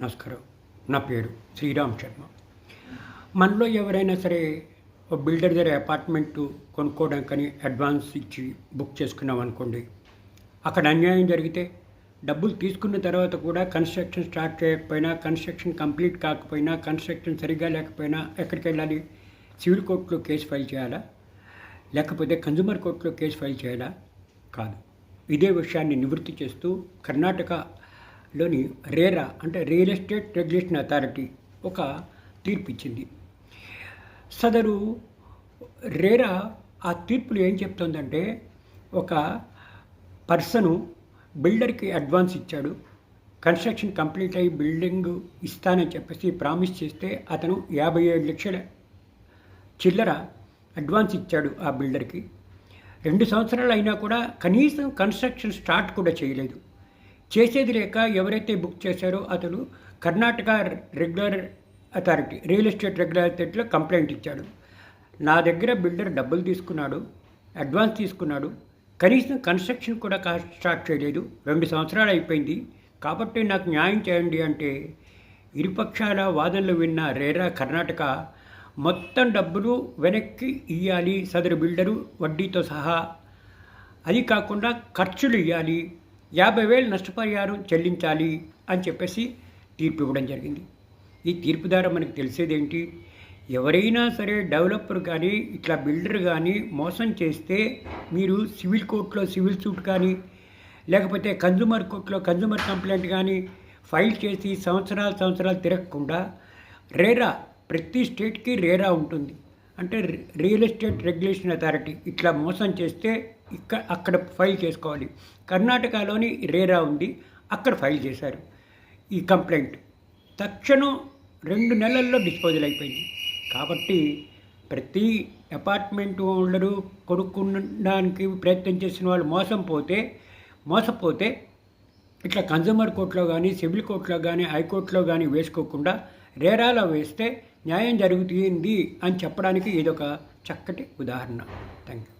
నమస్కారం. నా పేరు శ్రీరామ్ శర్మ. మనలో ఎవరైనా సరే ఓ బిల్డర్ దగ్గర అపార్ట్మెంటు కొనుక్కోవడానికని అడ్వాన్స్ ఇచ్చి బుక్ చేసుకున్నాం అనుకోండి. అక్కడ అన్యాయం జరిగితే డబ్బులు తీసుకున్న తర్వాత కూడా కన్స్ట్రక్షన్ స్టార్ట్ చేయకపోయినా, కన్స్ట్రక్షన్ కంప్లీట్ కాకపోయినా, కన్స్ట్రక్షన్ సరిగ్గా లేకపోయినా ఎక్కడికి వెళ్ళాలి? సివిల్ కోర్టులో కేసు ఫైల్ చేయాలా? లేకపోతే కన్జ్యూమర్ కోర్టులో కేసు ఫైల్ చేయాలా? కాదు. ఇదే విషయాన్ని నివృత్తి చేస్తూ కర్ణాటకలోని రేరా అంటే రియల్ ఎస్టేట్ రెగ్యులేషన్ అథారిటీ ఒక తీర్పు ఇచ్చింది. సదరు రేరా ఆ తీర్పులు ఏం చెప్తుందంటే, ఒక పర్సను బిల్డర్కి అడ్వాన్స్ ఇచ్చాడు, కన్స్ట్రక్షన్ కంప్లీట్ అయ్యి బిల్డింగ్ ఇస్తానని చెప్పేసి ప్రామిస్ చేస్తే అతను 57 లక్షల చిల్లర అడ్వాన్స్ ఇచ్చాడు ఆ బిల్డర్కి. 2 సంవత్సరాలు అయినా కూడా కనీసం కన్స్ట్రక్షన్ స్టార్ట్ కూడా చేయలేదు. చేసేది లేక ఎవరైతే బుక్ చేశారో అతడు Karnataka regular authority real estate regular అథారిటీలో కంప్లైంట్ ఇచ్చాడు. నా దగ్గర బిల్డర్ డబ్బులు తీసుకున్నాడు, అడ్వాన్స్ తీసుకున్నాడు, కనీసం కన్స్ట్రక్షన్ కూడా స్టార్ట్ చేయలేదు, 2 సంవత్సరాలు అయిపోయింది, కాబట్టి నాకు న్యాయం చేయండి అంటే ఇరుపక్షాల వాదనలు విన్న రేరా కర్ణాటక మొత్తం డబ్బులు వెనక్కి ఇవ్వాలి సదరు బిల్డరు వడ్డీతో సహా. అది కాకుండా ఖర్చులు ఇవ్వాలి, 50,000 నష్టపరిహారం చెల్లించాలి అని చెప్పేసి తీర్పు ఇవ్వడం జరిగింది. ఈ తీర్పు ద్వారా మనకు తెలిసేదేంటి? ఎవరైనా సరే డెవలపర్ కానీ ఇట్లా బిల్డర్ కానీ మోసం చేస్తే మీరు సివిల్ కోర్టులో సివిల్ సూట్ కానీ లేకపోతే కన్జ్యూమర్ కోర్టులో కన్జ్యూమర్ కంప్లైంట్ కానీ ఫైల్ చేసి సంవత్సరాలు తిరగకుండా రేరా ప్రతి స్టేట్కి రేరా ఉంటుంది. అంటే రియల్ ఎస్టేట్ రెగ్యులేషన్ అథారిటీ ఇట్లా మోసం చేస్తే అక్కడ ఫైల్ చేసుకోవాలి. కర్ణాటకలోని రేరా ఉంది, అక్కడ ఫైల్ చేశారు ఈ కంప్లైంట్. తక్షణం 2 నెలల్లో డిస్పోజల్ అయిపోయింది. కాబట్టి ప్రతి అపార్ట్మెంట్ ఓనరు కొనుక్కోడానికి ప్రయత్నం చేసిన వాళ్ళు మోసపోతే ఇట్లా కన్జ్యూమర్ కోర్టులో కానీ సివిల్ కోర్టులో కానీ హైకోర్టులో కానీ వేసుకోకుండా రేరాలో వేస్తే న్యాయం జరుగుతుంది అని చెప్పడానికి ఇదొక చక్కటి ఉదాహరణ. Thank you.